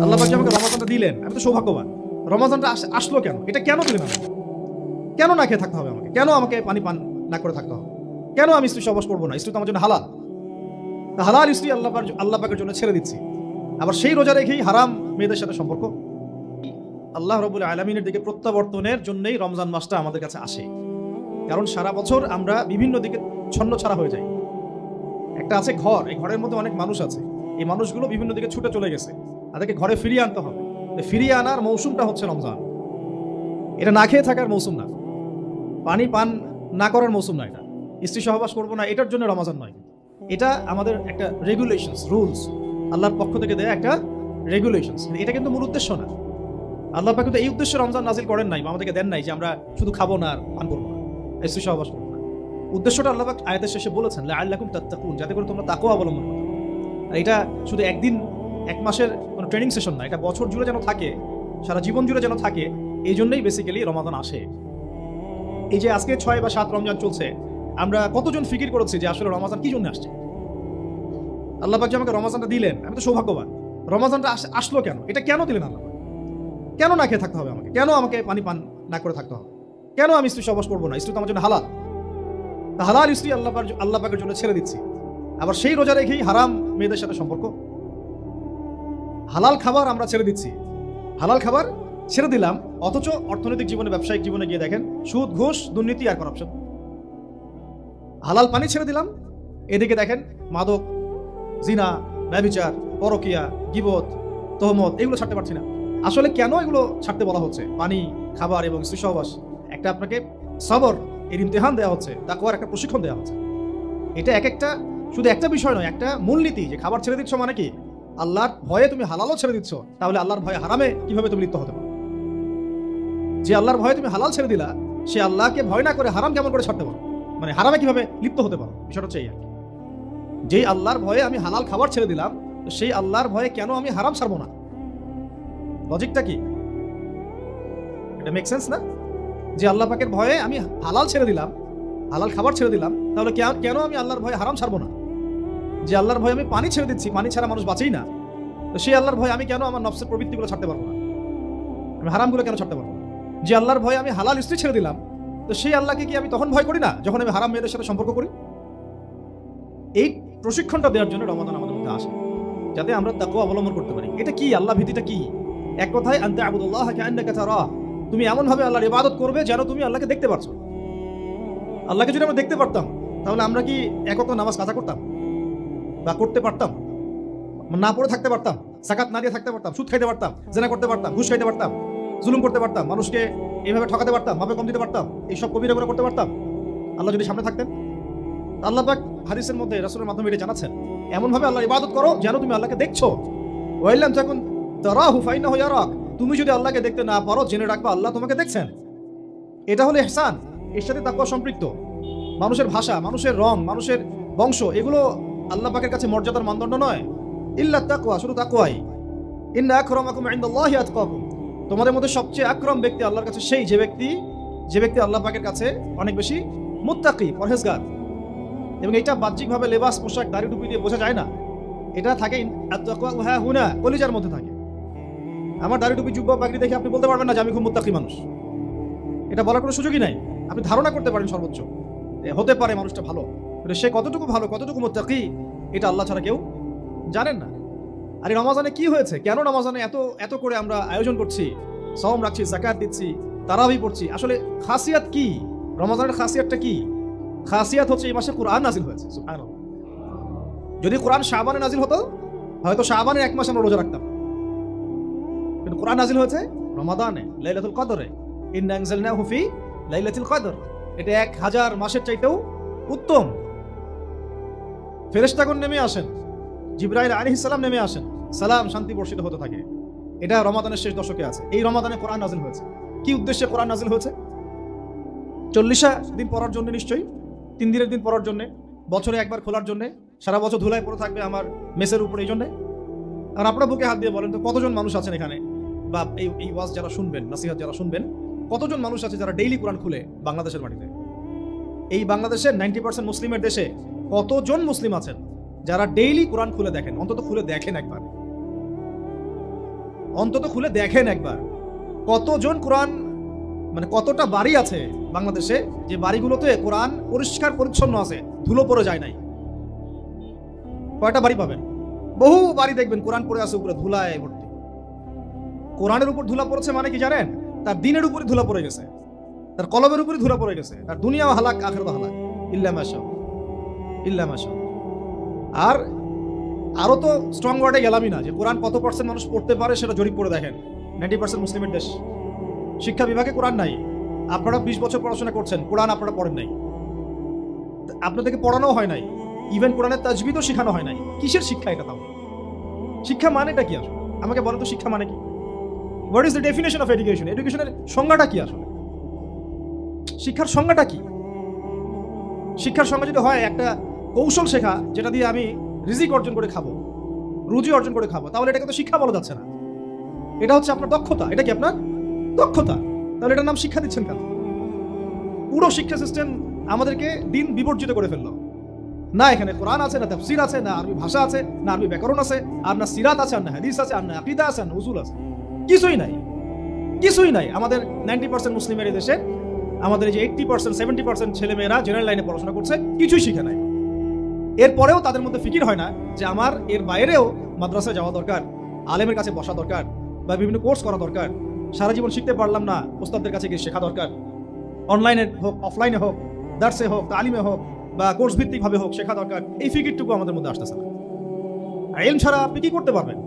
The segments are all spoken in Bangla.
আল্লাহ পাক যে আমাকে রমাজানটা দিলেন, আমি তো সৌভাগ্যবান। রমাজানটা আসলো কেন? এটা কেন দিলেন আমাকে? কেন না খেয়ে থাকতে হবে আমাকে? কেন আমাকে পানি পান না করে থাকতে হবে? কেন আমি স্ত্রী সহবাস করবো না? স্ত্রী তো আমার জন্য হালাল। হালাল স্ত্রী আল্লাহ পাকের জন্য ছেড়ে দিচ্ছি, আবার সেই রোজা রেখেই হারাম মেয়েদের সাথে সম্পর্ক। আল্লাহ রাব্বুল আলামিনের দিকে প্রত্যাবর্তনের জন্যই রমজান মাসটা আমাদের কাছে আসে। কারণ সারা বছর আমরা বিভিন্ন দিকে ছন্নছাড়া হয়ে যাই। একটা আছে ঘর, এই ঘরের মধ্যে অনেক মানুষ আছে, এই মানুষগুলো বিভিন্ন দিকে ছুটে চলে গেছে, তাদেরকে ঘরে ফিরিয়ে আনতে হবে। ফিরিয়ে আনার মৌসুমটা হচ্ছে রমজান। এটা না খেয়ে থাকার মৌসুম না, পানি পান না করার মৌসুম না, এটা স্ত্রী সহবাস করবো না এটার জন্য রমজান নয়। এটা আমাদের একটা রেগুলেশনস, রুলস, আল্লাহর পক্ষ থেকে দেয়া একটা রেগুলেশনস। এটা কিন্তু মূল উদ্দেশ্য না। আল্লাহ পাক কিন্তু এই উদ্দেশ্যে রমজান নাজিল করেন নাই বা আমাদেরকে দেন নাই যে আমরা শুধু খাবো না আর পান করবো না, স্ত্রী সহবাস করবো না। উদ্দেশ্যটা আল্লাহ পাক আয়াতের শেষে বলেছেন, লাআল্লাকুম তাত্তাকুন, যাতে করে তোমরা তাকওয়া অবলম্বন করো। আর এটা শুধু একদিন এক মাসের কোনো ট্রেনিং সেশন না, এটা বছর জুড়ে যেন থাকে, সারা জীবন জুড়ে যেন থাকে। এই জন্যই বেসিক্যালি রমাদান আসে। এই যে আজকে 6 বা 7 রমজান চলছে, আমরা কতজন ফিকির করেছি যে আসলে রমাদান কি জন্য আসছে? আল্লাহ পাক যে আমাকে রমাদানটা দিলেন, আমি তো সৌভাগ্যবান। রমাদানটা আসলো কেন? এটা কেন দিলেন আল্লাহ? কেন না খেয়ে থাকতে হবে আমাকে? কেন আমাকে পানি পান না করে থাকতে হবে? কেন আমি স্ত্রী সহবাস করবো না? স্ত্রী তো আমার জন্য হালাল। হালাল স্ত্রী আল্লাহ পাকের জন্য ছেড়ে দিচ্ছি, আবার সেই রোজা রেখেই হারাম মেয়েদের সাথে সম্পর্ক। হালাল খাবার আমরা ছেড়ে দিচ্ছি, হালাল খাবার ছেড়ে দিলাম, অথচ অর্থনৈতিক জীবনে, ব্যবসায়িক জীবনে গিয়ে দেখেন সুদ, ঘুষ, দুর্নীতি আর করাপশন। হালাল পানি ছেড়ে দিলাম, এদিকে দেখেন মাদক, জিনা, ব্যভিচার, পরকিয়া, গীবত, তহমত, এগুলো ছাড়তে পারছি না। আসলে কেন এগুলো ছাড়তে বলা হচ্ছে? পানি, খাবার এবং স্ত্রী সহবাস, একটা আপনাকে সবর এর ইমতিহান দেওয়া হচ্ছে, তাকওয়ার একটা প্রশিক্ষণ দেওয়া হচ্ছে। এটা এক একটা শুধু একটা বিষয় নয়, একটা মূলনীতি যে খাবার ছেড়ে দিচ্ছ মানে কি? আল্লাহর ভয়ে তুমি হালালও ছেড়ে দিচ্ছ, তাহলে আল্লাহর ভয়ে হারামে কিভাবে তুমি লিপ্ত হতে পারো? যে আল্লাহর ভয়ে তুমি হালাল ছেড়ে দিলা, সে আল্লাহকে ভয় না করে হারাম কেমন করে ছাড়তে পারো? মানে হারামে কিভাবে লিপ্ত হতে পারো? বিষয়টা হচ্ছে এই আর কি। যেই আল্লাহর ভয়ে আমি হালাল খাবার ছেড়ে দিলাম, সেই আল্লাহর ভয়ে কেন আমি হারাম ছাড়বো না? লজিকটা কি? এটা মেক সেন্স না? যে আল্লাহ পাকের ভয়ে আমি হালাল ছেড়ে দিলাম, হালাল খাবার ছেড়ে দিলাম, তাহলে কেন আমি আল্লাহর ভয়ে হারাম ছাড়বো না? যে আল্লাহর ভয়ে আমি পানি ছেড়ে দিচ্ছি, পানি ছাড়া মানুষ বাঁচেই না, তো সেই আল্লাহর ভয়ে আমি কেন আমার নফসের প্রবৃত্তিগুলো ছাড়তে পারবো না? আমি হারামগুলো কেন ছাড়তে পারবো না? যে আল্লাহর ভয়ে আমি হালাল স্ত্রী ছেড়ে দিলাম, তো সেই আল্লাহকে কি আমি তখন ভয় করি না যখন আমি হারাম মেয়েদের সাথে সম্পর্ক করি? এই প্রশিক্ষণটা দেওয়ার জন্য রমাদান আমাদের মধ্যে আসে, যাতে আমরা তাকওয়া অবলম্বন করতে পারি। এটা কি? আল্লাহ ভীতিটা কি? এক কথায় আনতা আবুদুল্লাহ কাআন্নাকা তারাহ, তুমি এমন ভাবে আল্লাহর ইবাদত করবে যেন তুমি আল্লাহকে দেখতে পারছো। আল্লাহকে যদি আমরা দেখতে পারতাম, তাহলে আমরা কি একত নামাজ কাজা করতাম বা করতে পারতাম? না পড়ে থাকতে পারতাম, যাকাত না দিয়ে থাকতে পারতাম, সুদ খাইতে পারতাম, জিনা করতে পারতাম, ঘুষ খাইতে পারতাম, জুলুম করতে পারতাম, মানুষকে এইভাবে ঠকাতে পারতাম, মাপে কম দিতে পারতাম, এইসব কবিরা গুনাহ করতে পারতাম আল্লাহ যদি সামনে থাকতেন? আল্লাহ পাক হাদিসের মধ্যে রাসূলের মাধ্যমে এটা জানাচ্ছেন, এমন ভাবে আল্লাহর ইবাদত করো যেন তুমি আল্লাহকে দেখছো। ওয়াইলাম তাকুন তারাহু ফাইন্নাহু ইয়ারাক, তুমি যদি আল্লাহকে দেখতে না পারো, জেনে রাখবা আল্লাহ তোমাকে দেখছেন। এটা হলো ইহসান, এর সাথে তাকওয়া সম্পৃক্ত। মানুষের ভাষা, মানুষের রং, মানুষের বংশ, এগুলো আল্লাহ পাকের কাছে মর্যাদার মানদণ্ড নয়। ইল্লা তাকওয়া, শুধু তাকওয়াই। ইন্না আকরামাকুম ইনদাল্লাহি আতকাকুম, তোমাদের মধ্যে সবচেয়ে আকরাম ব্যক্তি আল্লাহর কাছে সেই যে ব্যক্তি আল্লাহ পাকের কাছে অনেক বেশি মুত্তাকি, পরহেজগার। এবং এটা বাহ্যিকভাবে লেবাস, পোশাক, দাড়ি টুপি দিয়ে বোঝা যায় না। এটা থাকে আত-তাকওয়া হা হুনা, কলিজার মধ্যে থাকে। আমার দাড়ি টুপি, জুব্বা, পাগড়ি দেখে আপনি বলতে পারবেন না যে আমি খুব মুত্তাকি মানুষ। এটা বলার কোনো সুযোগই নাই। আপনি ধারণা করতে পারেন সর্বোচ্চ হতে পারে মানুষটা ভালো, কিন্তু সে কতটুকু ভালো, কতটুকু মুত্তাকি, এটা আল্লাহ ছাড়া কেউ জানেন না। আর এই রমাজানে কি হয়েছে? কেন রমাজানে এত করে আমরা আয়োজন করছি, সাওম রাখছি, যাকাত দিচ্ছি, তারাবি পড়ছি? আসলে খাসিয়াত কি? রমাজানের খাসিয়াতটা কি? খাসিয়াত হচ্ছে এই মাসে কোরআন নাজিল হয়েছে। সুবহানাল্লাহ। যদি কোরআন শাবানে নাজিল হতো, হয়তো শাবানের 1 মাস আমরা রোজা রাখতাম, কিন্তু কোরআন নাজিল হয়েছে রমাদানে, লাইলাতুল কদরে। ইন্না আনজালনাহু ফি লাইলাতুল কদর, এটা 1000 মাসের চাইতেও উত্তম। ফেরেশতাগণ নেমে আসেন, জিবরাইল আলাইহিস সালাম নেমে আসেন, সালাম, শান্তি বর্ষিত হতে থাকে। এটা রমাদানের শেষ দশকে আছে। এই রমাদানে কোরআন নাজিল হয়েছে। কি উদ্দেশ্যে কোরআন নাজিল হয়েছে? 40 দিন পড়ার জন্য নিশ্চয়ই, 3 দিনের দিন পড়ার জন্য, বছরে একবার খোলার জন্য, সারা বছর ধুলায় পড়ে থাকবে আমার মেসের উপর, এই জন্যে। আর আপনার বুকে হাত দিয়ে বলেন তো কতজন মানুষ আছেন এখানে, বা এই ওয়াজ যারা শুনবেন, নাসিহত যারা শুনবেন, কতজন মানুষ আছে যারা ডেইলি কোরআন খুলে বাংলাদেশের মাটিতে? এই বাংলাদেশের 90% মুসলিমের দেশে কতজন মুসলিম আছেন যারা ডেইলি কোরআন খুলে দেখেন? অন্তত খুলে দেখেন একবার। অন্তত খুলে দেখেন একবার, কতজন কোরআন, মানে কতটা বাড়ি আছে বাংলাদেশে যে বাড়িগুলোতে কোরআন পরিষ্কার পরিচ্ছন্ন আছে, ধুলো পড়ে যায় নাই? কয়টা বাড়ি পাবেন? বহু বাড়ি দেখবেন কোরআন পড়ে আছে উপরে ধুলায় ভর্তি। কোরআনের উপর ধুলা পড়েছে মানে কি জানেন? তার দিনের উপরে ধুলা পড়ে গেছে, তার কলমের উপরে ধুলা পড়ে গেছে, তার দুনিয়াও হালাক আখিরাত হালাক, ইল্লা মাশা ইল্লা মাশা। আর আরো তো স্ট্রং ওয়ার্ডে গেলামই না, যে কোরআন কত পার্সেন্ট মানুষ পড়তে পারে সেটা জরিপ করে দেখেন। 90% মুসলিমের দেশ, শিক্ষা বিভাগে কোরআন নাই। আপনারা 20 বছর পড়াশোনা করছেন, কোরআন আপনারা পড়েন নাই, আপনাদেরকে পড়ানো হয় নাই, ইভেন কোরআনের তাজবিদও শেখানো হয় নাই। কিসের শিক্ষা এটা? তাও শিক্ষা মানেটা কি আসলে? আমাকে বলেন তো, শিক্ষা মানে কি? What is the definition of education? এডুকেশনের সংজ্ঞাটা কি আসলে? শিক্ষার সংজ্ঞাটা কি? শিক্ষার সংজ্ঞা যদি হয় একটা কৌশল শেখা, যেটা দিয়ে আমি রিজিক অর্জন করে খাবো, রুজি অর্জন করে খাবো, তাহলে এটাকে তো শিক্ষা বলা যাচ্ছে না। এটা হচ্ছে আপনার দক্ষতা। এটা কি আপনার দক্ষতা? তাহলে এটার নাম শিক্ষা দিচ্ছেন কেন? পুরো শিক্ষা সিস্টেম আমাদেরকে দিন বিবর্জিত করে ফেললো। না এখানে কোরআন আছে, না তাফসীর আছে, না আরবি ভাষা আছে, না আরবি ব্যাকরণ আছে, আর না সিরাত আছে, আর না হাদিস আছে, আর না আকীদা আছে, আর না উসুল আছে। কিছুই নাই, কিছুই নাই। আমাদের 90% মুসলিমের এই দেশে, আমাদের এই যে 80% 70% ছেলেমেয়েরা জেনারেল লাইনে পড়াশোনা করছে, কিছুই শিখে নাই। এরপরেও তাদের মধ্যে ফিকির হয় না যে আমার এর বাইরেও মাদ্রাসায় যাওয়া দরকার, আলেমের কাছে বসা দরকার, বা বিভিন্ন কোর্স করা দরকার। সারা জীবন শিখতে পারলাম না, ওস্তাদদের কাছে গিয়ে শেখা দরকার। অনলাইনে হোক, অফলাইনে হোক, দার্সে হোক, তালিমে হোক, বা কোর্স ভিত্তিক ভাবে হোক, শেখা দরকার। এই ফিকিরটুকু আমাদের মধ্যে আসতেছে না। ইলম ছাড়া আপনি কি করতে পারবেন?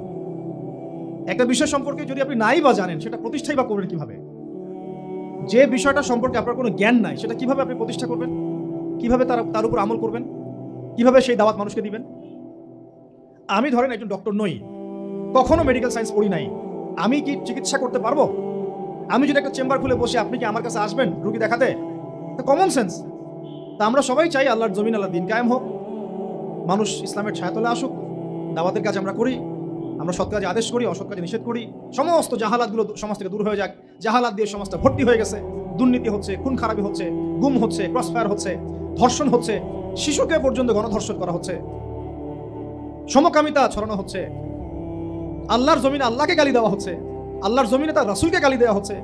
একটা বিষয় সম্পর্কে যদি আপনি নাই বা জানেন, সেটা প্রতিষ্ঠাই বা করবেন কিভাবে? যে বিষয়টা সম্পর্কে আপনার কোনো জ্ঞান নাই, সেটা কিভাবে আপনি প্রতিষ্ঠা করবেন? কিভাবে তার উপর আমল করবেন? কিভাবে সেই দাওয়াত মানুষকে দিবেন? আমি ধরেন একজন ডক্টর নই, কখনো মেডিকেল সায়েন্স পড়ি নাই, আমি কি চিকিৎসা করতে পারবো? আমি যদি একটা চেম্বার খুলে বসে, আপনি কি আমার কাছে আসবেন রুগী দেখাতে? Common sense. তা আমরা সবাই চাই আল্লাহর জমিন, আল্লাহর দিন কায়েম হোক, মানুষ ইসলামের ছায়াতলে আসুক, দাওয়াতের কাজ আমরা করি, আমরা সৎ কাজে আদেশ করি, অসৎ কাজে নিষেধ করি, সমস্ত জাহালাতগুলো সমাজ থেকে দূর হয়ে যাক। জাহালাত দিয়ে সমাজটা ভর্তি হয়ে গেছে, দুর্নীতি হচ্ছে, খুন খারাপি হচ্ছে, গুম হচ্ছে, ক্রসফায়ার হচ্ছে, ধর্ষণ হচ্ছে, শিশুকে পর্যন্ত গণধর্ষণ করা হচ্ছে, সমকামিতা ছড়ানো হচ্ছে, আল্লাহর জমিনে আল্লাহকে গালি দেওয়া হচ্ছে, আল্লাহর জমিনে তার রাসূলকে গালি দেওয়া হচ্ছে।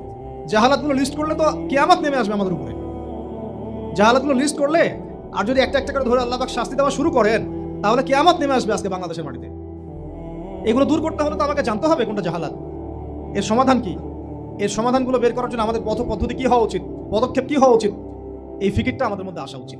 জাহালাতগুলো লিস্ট করলে তো কিয়ামত নেমে আসবে আমাদের উপরে। জাহালাতগুলো লিস্ট করলে, আর যদি একটা একটা করে ধরে আল্লাহ পাক শাস্তি দেওয়া শুরু করেন, তাহলে কিয়ামত নেমে আসবে আজকে বাংলাদেশের মাটিতে। এগুলো দূর করতে হলে তো আমাকে জানতে হবে কোনটা জাহালাত, এর সমাধান কি। এর সমাধানগুলো বের করার জন্য আমাদের পথ পদ্ধতি কি হওয়া উচিত, পদক্ষেপ কি হওয়া উচিত, এই ফিকিরটা আমাদের মধ্যে আসা উচিত।